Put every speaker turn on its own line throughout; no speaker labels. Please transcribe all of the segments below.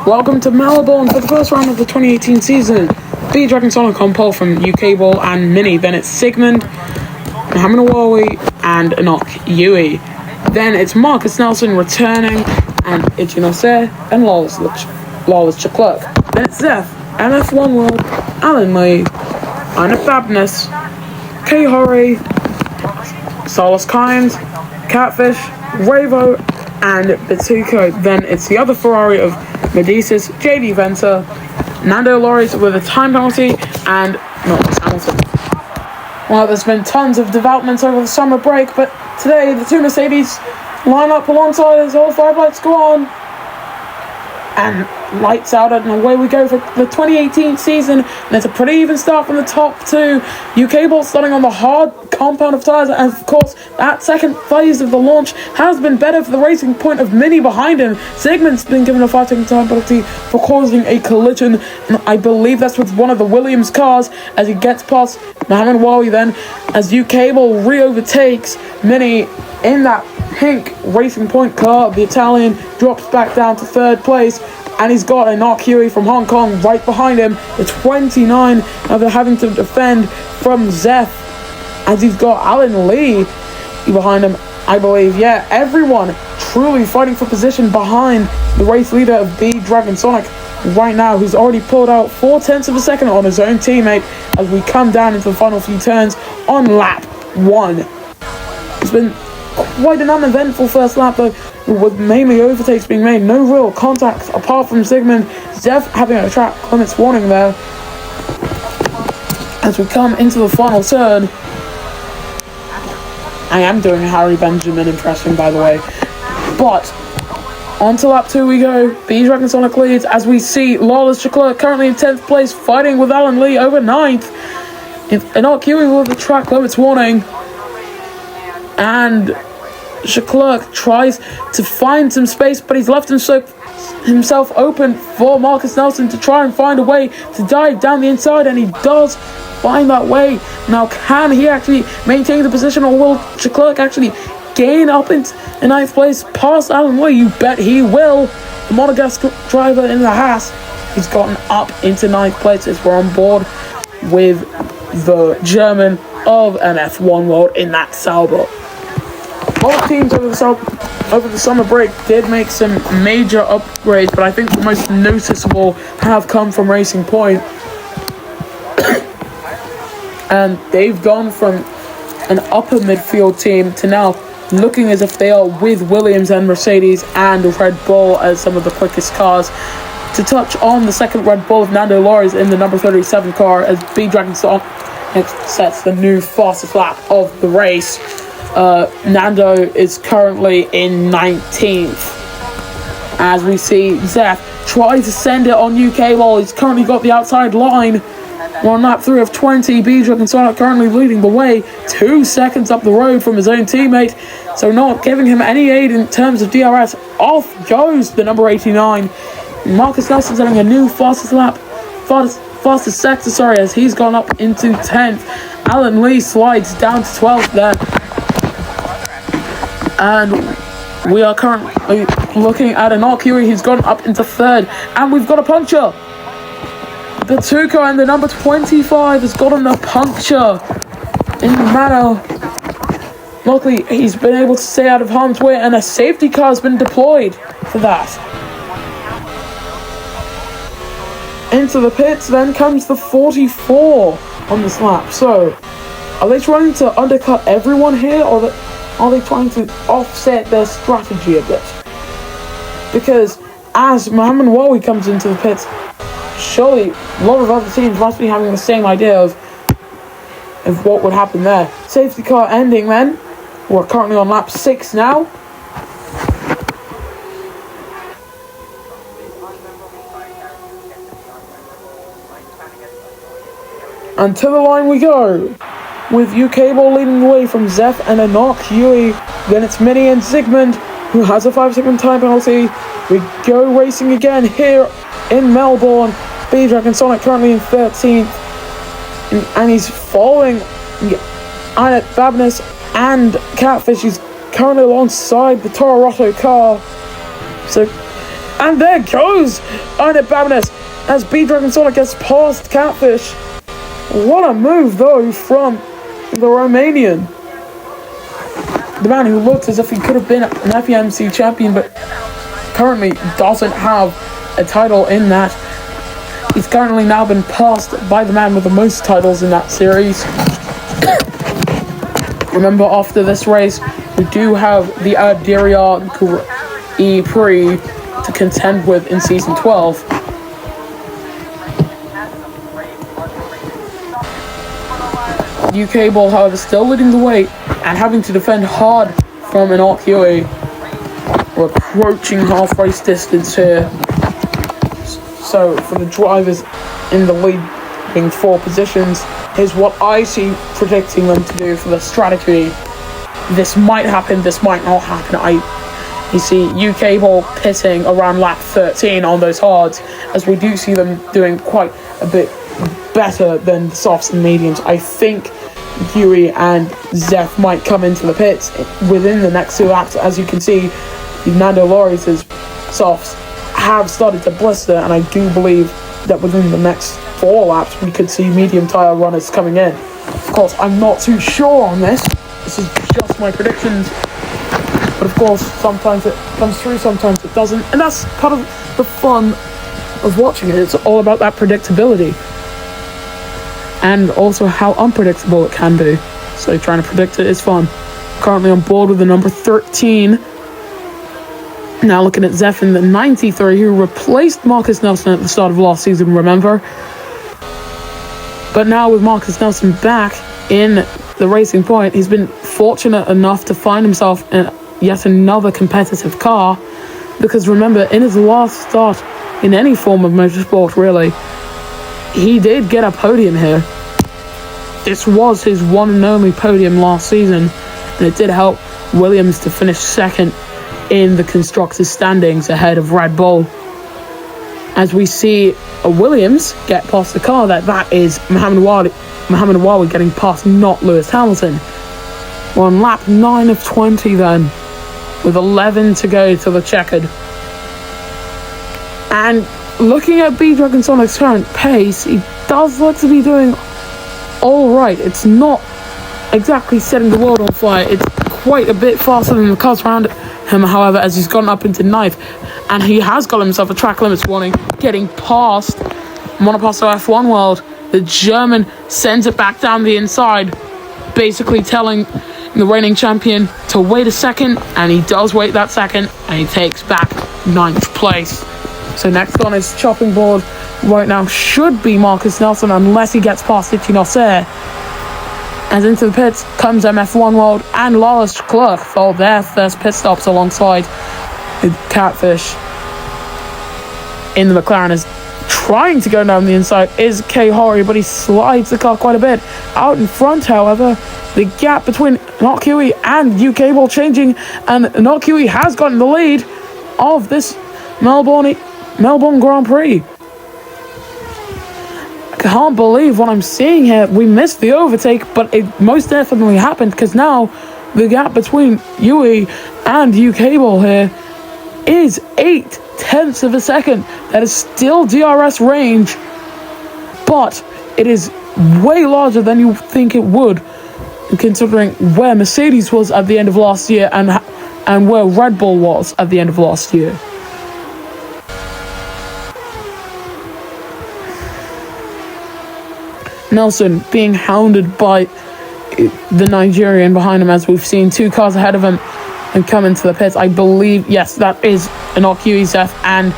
Welcome to Melbourne for the first round of the 2018 season. B Dragon Sonic on pole from UK Ball and Mini. Then it's Sigmund, Mohammed Awawi, and Enoch Yui. Then it's Marcus Nelson returning, and Itchy Nasser and Lawless Chaklerk. Then it's Zeph, MF1 World, Alan Lee, Anna Fabness, K Hori, Solus Kynes, Catfish, Ravo, and Bituko. Then it's the other Ferrari of Medicis, JD Venter, Nando Loris with a time penalty, and Norris Hamilton. Well, there's been tons of developments over the summer break, but today the two Mercedes line up alongside as all 5 lights go on. And lights out, and away we go for the 2018 season. And it's a pretty even start from the top two. UK Ball starting on the hard compound of tyres, and of course that second phase of the launch has been better for the Racing Point of Mini behind him. Sigmund's been given a 5-second time penalty for causing a collision, and I believe that's with one of the Williams cars as he gets past Mohammed Wawi. Then as UK Ball re-overtakes Mini in that pink Racing Point car, the Italian drops back down to third place, and he's got Enoch Yui from Hong Kong right behind him. The 29 after having to defend from Zeph, as he's got Alan Lee behind him, I believe. Yeah, everyone truly fighting for position behind the race leader of B Dragon Sonic right now, who's already pulled out 0.4 of a second on his own teammate as we come down into the final few turns on lap 1. It's been quite an uneventful first lap though, with mainly overtakes being made, no real contacts apart from Sigmund. Zeph having a track limits warning there as we come into the final turn. I am doing a Harry Benjamin impression, by the way. But on to lap 2 we go. B Dragon Sonic leads as we see Lawless Chaklerk currently in 10th place, fighting with Alan Lee over 9th. Enoch Yui with the track limits warning, and Chaklerk tries to find some space, but he's left himself open for Marcus Nelson to try and find a way to dive down the inside, and he does find that way. Now, can he actually maintain the position, or will Chaklerk actually gain up into 9th place past Alan Lee? You bet he will. The Monegasque driver in the Haas, he's gotten up into 9th place as we're on board with the German of an F1 World in that Sauber. Both teams over the summer break did make some major upgrades, but I think the most noticeable have come from Racing Point. And they've gone from an upper midfield team to now looking as if they are with Williams and Mercedes and Red Bull as some of the quickest cars. To touch on the second Red Bull of Nando Loris in the number 37 car as B Dragon Sonic sets the new fastest lap of the race. Nando is currently in 19th. As we see Zeph try to send it on UK Ball. He's currently got the outside line. We're on lap 3 of 20. B Dragon Sonic currently leading the way, 2 seconds up the road from his own teammate, so not giving him any aid in terms of DRS. Off goes the number 89. Marcus Nelson's having a new fastest sector, as he's gone up into 10th. Alan Lee slides down to 12th there. And we are currently looking at Enoch Yui, who's gone up into 3rd. And we've got a puncture. The Tuco and the number 25 has gotten a puncture in the manner. Luckily, he's been able to stay out of harm's way, and a safety car has been deployed for that. Into the pits then comes the 44 on this lap. So, are they trying to undercut everyone here, or are they trying to offset their strategy a bit? Because as Mohammed Wawi comes into the pits, surely a lot of other teams must be having the same idea of what would happen there. Safety car ending then. We're currently on lap 6 now. And to the line we go, with UK Ball leading the way from Zeph and Enoch Yui. Then it's Mini and Sigmund, who has a 5-second time penalty. We go racing again here in Melbourne. B Dragon Sonic currently in 13th, and he's following Annette Babness and Catfish. He's currently alongside the Toro Rosso car. So And there goes Arnett Babinas as B-Dragon Sonic gets past Catfish. What a move, though, from the Romanian. The man who looked as if he could have been an FEMC champion, but currently doesn't have a title in that. He's currently now been passed by the man with the most titles in that series. Remember, after this race, we do have the Adria E Prix to contend with in Season 12. UK Ball, however, still leading the way and having to defend hard from an Huey. We're approaching half race distance here. So for the drivers in the leading 4 positions, here's what I see predicting them to do for the strategy. This might happen, this might not happen. You see UK Ball pitting around lap 13 on those hards, as we do see them doing quite a bit better than the softs and mediums. I think Huey and Zeph might come into the pits within the next 2 laps. As you can see, Nando Loris' softs have started to blister, and I do believe that within the next 4 laps we could see medium tire runners coming in. Of course, I'm not too sure on this. This is just my predictions. But of course, sometimes it comes through, sometimes it doesn't. And that's part of the fun of watching it. It's all about that predictability. And also how unpredictable it can be. So trying to predict it is fun. Currently on board with the number 13. Now looking at Zeph in the 93, who replaced Marcus Nelson at the start of last season, remember? But now with Marcus Nelson back in the Racing Point, he's been fortunate enough to find himself in yet another competitive car. Because remember, in his last start in any form of motorsport, really, he did get a podium here. This was his one and only podium last season, and it did help Williams to finish second in the constructors' standings ahead of Red Bull. As we see a Williams get past the car, that is Mohamed Awawi getting past not Lewis Hamilton. We're on lap 9 of 20 then, with 11 to go to the checkered. And looking at B-Dragon Sonic's current pace, he does look to be doing alright. It's not exactly setting the world on fire. It's quite a bit faster than the cars around him, however, as he's gone up into 9th. And he has got himself a track limits warning, getting past Monoposto F1 World. The German sends it back down the inside, basically telling the reigning champion to wait a second, and he does wait that second, and he takes back 9th place. So next on his chopping board right now should be Marcus Nelson, unless he gets past Etienne Osser. As into the pits comes MF1 World and Lars Clark for their first pit stops alongside the Catfish. In the McLaren is trying to go down the inside is K Horry, but he slides the car quite a bit. Out in front, however, the gap between Not Huey and UK Ball changing, and Not Huey has gotten the lead of this Melbourne Grand Prix. I can't believe what I'm seeing here. We missed the overtake, but it most definitely happened, because now the gap between Huey and UK Ball here is 0.8 of a second. That is still DRS range, but it is way larger than you think it would, considering where Mercedes was at the end of last year and where Red Bull was at the end of last year. Nelson being hounded by the Nigerian behind him, as we've seen 2 cars ahead of him and come into the pits. I believe, yes, that is Inoki Zeph and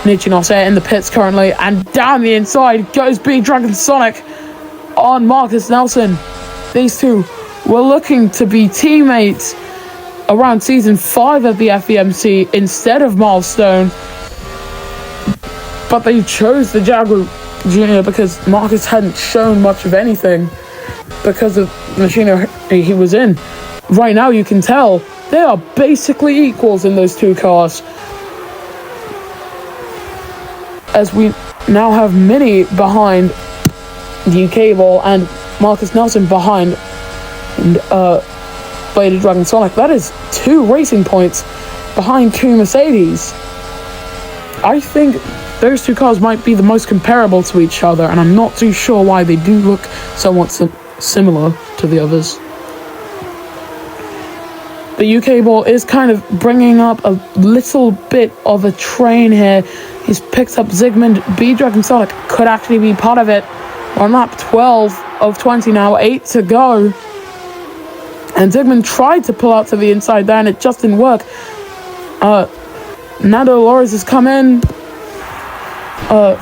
Nichinose in the pits currently, and down the inside goes B-Dragon Sonic on Marcus Nelson. These two were looking to be teammates around season 5 of the FEMC instead of Milestone, but they chose the Jaguar Junior because Marcus hadn't shown much of anything because of the machinery he was in. Right now you can tell they are basically equals in those 2 cars, as we now have Mini behind the UK Ball and Marcus Nelson behind Bladed Dragon Sonic. That is 2 racing points behind 2 Mercedes. I think those two cars might be the most comparable to each other, and I'm not too sure why they do look somewhat similar to the others. The UK ball is kind of bringing up a little bit of a train here. He's picked up Zygmunt. B-Dragon Sonic could actually be part of it. On lap 12 of 20 now, 8 to go. And Zygmunt tried to pull out to the inside there, and it just didn't work. Nando Loris has come in.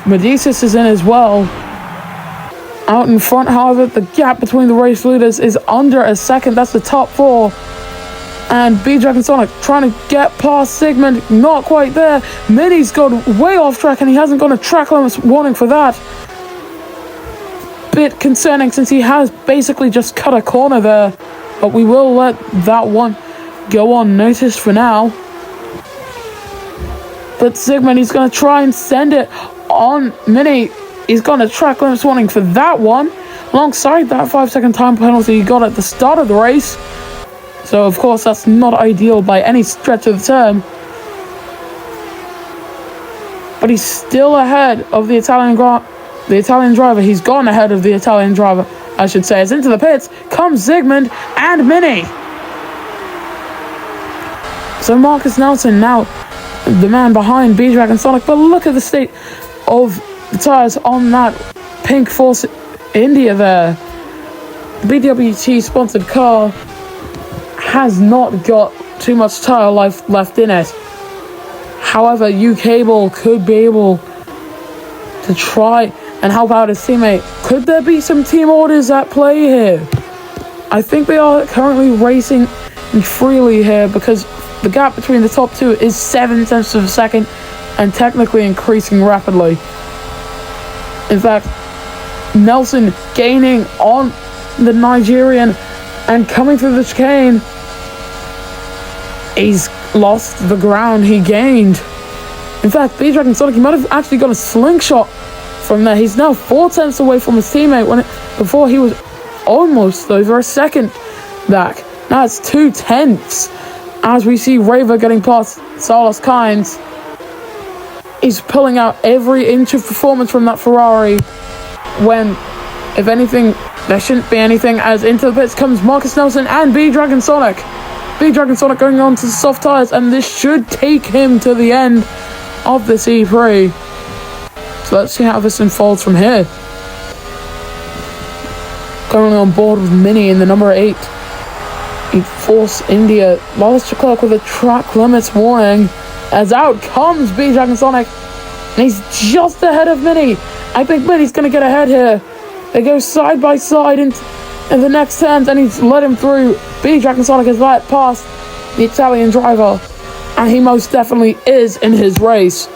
Medicis is in as well. Out in front, however, the gap between the race leaders is under a second. That's the top four. And B-Dragon Sonic trying to get past Zygmunt, not quite there. Mini's gone way off track, and he hasn't got a track limits warning for that. Bit concerning since he has basically just cut a corner there. But we will let that one go unnoticed for now. But Zygmunt, he's going to try and send it on Mini. He's got a track limits warning for that one, alongside that 5-second time penalty he got at the start of the race. So, of course, that's not ideal by any stretch of the term. But he's still ahead of the Italian driver. He's gone ahead of the Italian driver, I should say. As into the pits comes Zygmunt and Mini. So Marcus Nelson now the man behind B-Dragon Sonic. But look at the state of the tyres on that pink Force India there. The BWT sponsored car has not got too much tyre life left in it. However, UK Ball could be able to try and help out his teammate. Could there be some team orders at play here? I think they are currently racing freely here because the gap between the top two is 7 tenths of a second and technically increasing rapidly. In fact, Nelson gaining on the Nigerian and coming through the chicane. He's lost the ground he gained. In fact, B-Dragon Sonic, he might have actually got a slingshot from there. He's now 4 tenths away from his teammate before he was almost over a second back. Now it's 2 tenths as we see Raver getting past Carlos Sainz. He's pulling out every inch of performance from that Ferrari when, if anything, there shouldn't be anything, as into the pits comes Marcus Nelson and B-Dragon Sonic. B-Dragon Sonic going on to the soft tyres, and this should take him to the end of this E3. So let's see how this unfolds from here. Currently on board with Mini in the number 8. Force India. Wallace Leclerc with a track limits warning. As out comes B-Dragon Sonic. And he's just ahead of Mini. I think Mini's going to get ahead here. They go side by side in the next turns, and he's let him through. B-Dragon Sonic has let past the Italian driver. And he most definitely is in his race.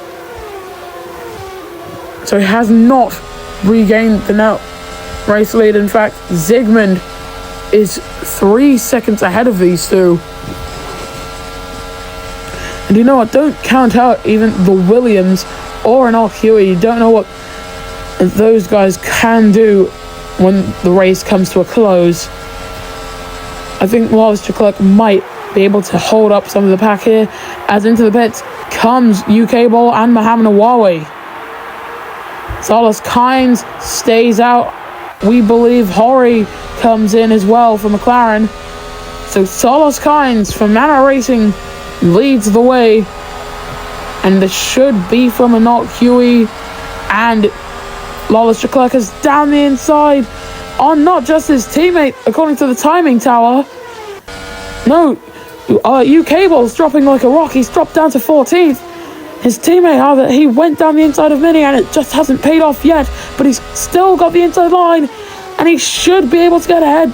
So he has not regained the now race lead. In fact, Zygmunt is 3 seconds ahead of these two. And you know what? Don't count out even the Williams or an Huey. You don't know what those guys can do when the race comes to a close. I think Wallace Leclerc might be able to hold up some of the pack here, as into the pits comes UK Ball and Mohamed Awawi. Carlos Sainz stays out. We believe Horry comes in as well for McLaren. So Carlos Sainz from Nano Racing leads the way. And this should be from a Huey. And Wallace Leclerc is down the inside on not just his teammate, according to the timing tower. No, UK Ball's dropping like a rock. He's dropped down to 14th. His teammate, however, he went down the inside of Mini, and it just hasn't paid off yet. But he's still got the inside line, and he should be able to get ahead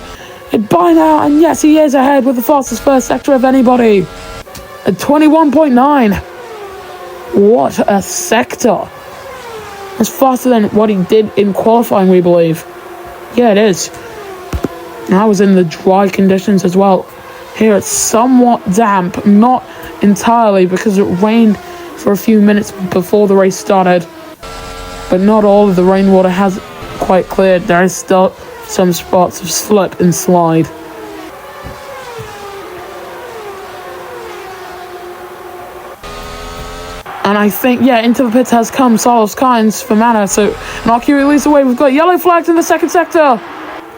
by now. And yes, he is ahead with the fastest first sector of anybody at 21.9. What a sector. That's faster than what he did in qualifying, we believe. Yeah, it is. And I was in the dry conditions as well. Here it's somewhat damp, not entirely, because it rained for a few minutes before the race started. But not all of the rainwater has quite cleared. There is still some spots of slip and slide. And I think, into the pits has come Solos Kynes for mana. So Nokia leads the way. We've got yellow flags in the second sector.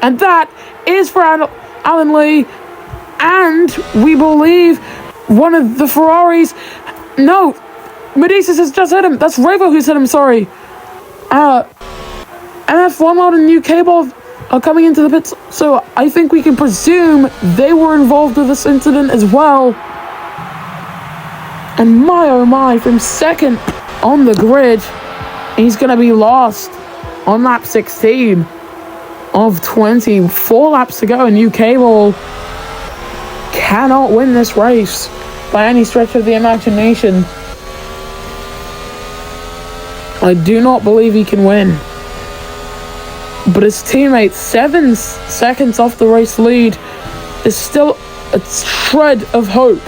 And that is for Alan Lee. And we believe one of the Ferraris... No, Medicis has just hit him. That's Ravo who's hit him, sorry. BDSFormula and UK Ball are coming into the pits. So I think we can presume they were involved with this incident as well. And my oh my, from second on the grid, he's going to be lost on lap 16 of 20. 4 laps to go, and UK Ball cannot win this race by any stretch of the imagination. I do not believe he can win. But his teammate, 7 seconds off the race lead, is still a shred of hope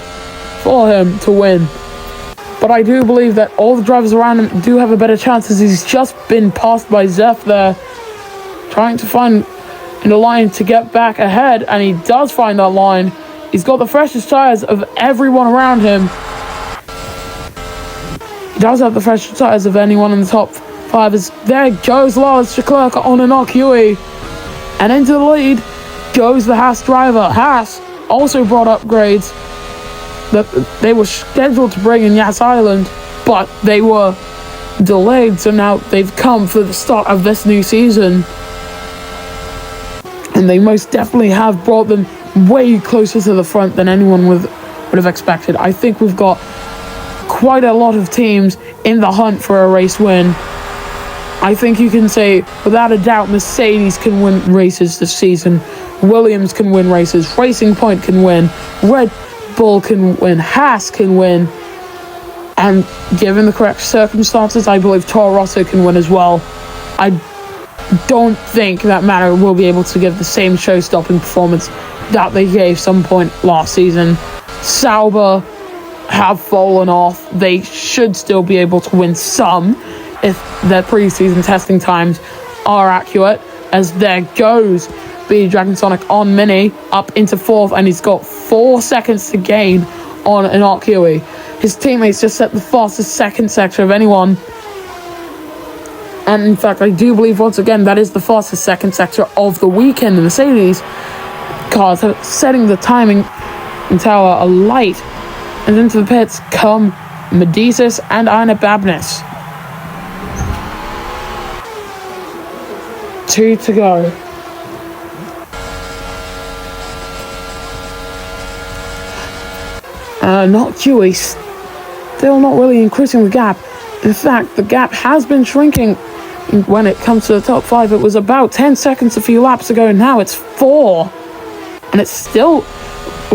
for him to win. But I do believe that all the drivers around him do have a better chance, as he's just been passed by Zeph there, trying to find a line to get back ahead, and he does find that line. He's got the freshest tires of everyone around him. He does have the freshest tires of anyone in the top 5. As there goes Lars Leclerc on an Yui, and into the lead goes the Haas driver. Haas also brought upgrades that they were scheduled to bring in Yas Island, but they were delayed, so now they've come for the start of this new season, and they most definitely have brought them way closer to the front than anyone would have expected. I think we've got quite a lot of teams in the hunt for a race win. I think you can say without a doubt Mercedes can win races this season, Williams can win races, Racing Point can win, Red Bull can win, Haas can win, and given the correct circumstances, I believe Toro Rosso can win as well. I don't think that Manor will be able to give the same show-stopping performance that they gave some point last season. Sauber have fallen off. They should still be able to win some if their pre-season testing times are accurate, as there goes BD Dragon Sonic on Mini up into 4th, and he's got 4 seconds to gain on an Yui. His teammates just set the fastest second sector of anyone, and in fact I do believe once again that is the fastest second sector of the weekend. The Mercedes cars are setting the timing tower alight, and into the pits come Medicis and Ina Babnis. 2 to go. Not Yui, still not really increasing the gap. In fact, the gap has been shrinking when it comes to the top 5. It was about 10 seconds a few laps ago, and now it's 4. And it's still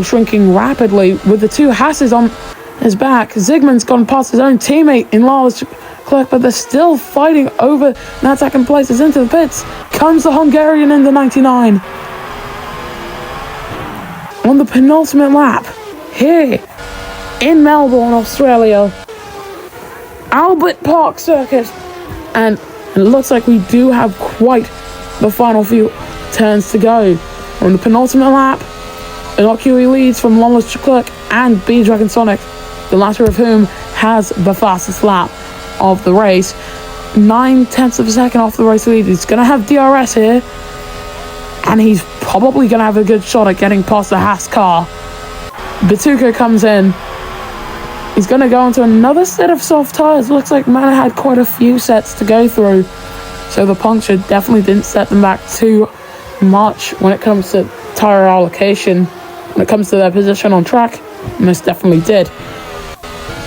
shrinking rapidly with the 2 Hasses on his back. Zygmunt's gone past his own teammate in Lars Leclerc, but they're still fighting over that second place. As into the pits comes the Hungarian in the 99. On the penultimate lap, here in Melbourne, Australia, Albert Park Circuit, and it looks like we do have quite the final few turns to go. On the penultimate lap, Inokui leads from Lawless Leclerc and BD Dragon Sonic, the latter of whom has the fastest lap of the race. 9/10 of a second off the race lead. He's going to have DRS here, and he's probably going to have a good shot at getting past the Haas car. Batuka comes in. He's going to go into another set of soft tyres. Looks like Mana had quite a few sets to go through, so the puncture definitely didn't set them back too much when it comes to tyre allocation. When it comes to their position on track, most definitely did.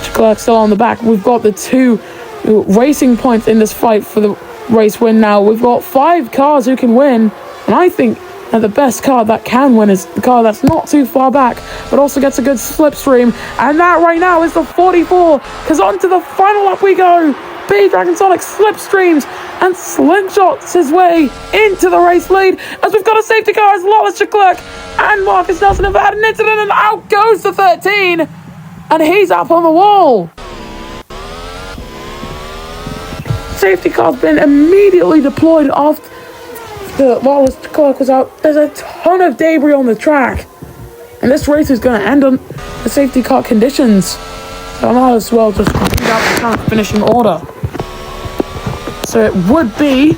Leclerc still on the back. We've got the 2 Racing Points in this fight for the race win now. We've got 5 cars who can win, and I think that the best car that can win is the car that's not too far back, but also gets a good slipstream, and that right now is the 44, because on to the final lap we go. BD Dragon Sonic slipstreams and slingshots his way into the race lead, as we've got a safety car as Lawless Leclerc and Marcus Nelson have had an incident, and out goes the 13, and he's up on the wall. Safety car's been immediately deployed after the Lawless Leclerc was out. There's a ton of debris on the track, and this race is going to end on the safety car conditions. So I might as well just read out the current finishing order. So it would be,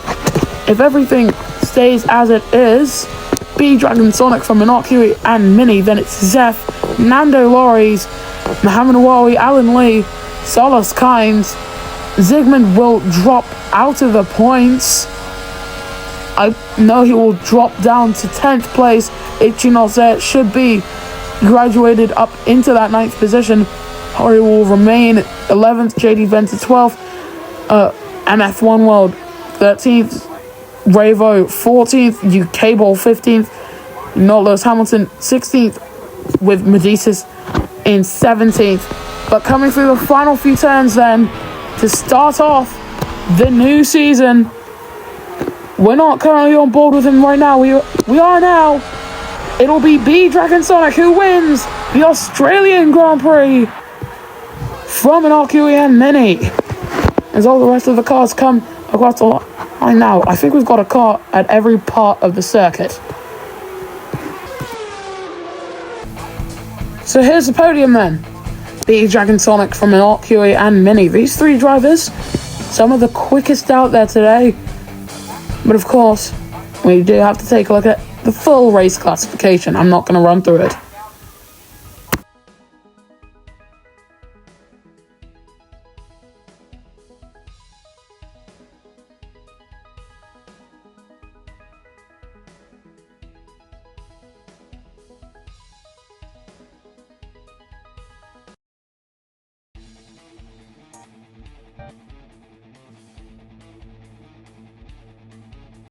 if everything stays as it is, B Dragon Sonic from Inokui and Mini, then it's Zeph, Nando Lorries, Muhammad Awawi, Alan Lee, Solos Kynes. Zygmunt will drop out of the points. I know he will drop down to 10th place. Ichinose should be graduated up into that 9th position. Hori will remain 11th, JD Venter 12th, MF1 World 13th, Ravo 14th, UK Ball 15th, Not Lewis Hamilton 16th, with Medicis in 17th. But coming through the final few turns then, to start off the new season, we're not currently on board with him right now. We are now. It'll be B Dragon Sonic who wins the Australian Grand Prix from Inokui and Mini. As all the rest of the cars come across the line now. I think we've got a car at every part of the circuit. So here's the podium then. B Dragon Sonic from Inokui and Mini. These three drivers, some of the quickest out there today. But of course, we do have to take a look at the full race classification. I'm not going to run through it.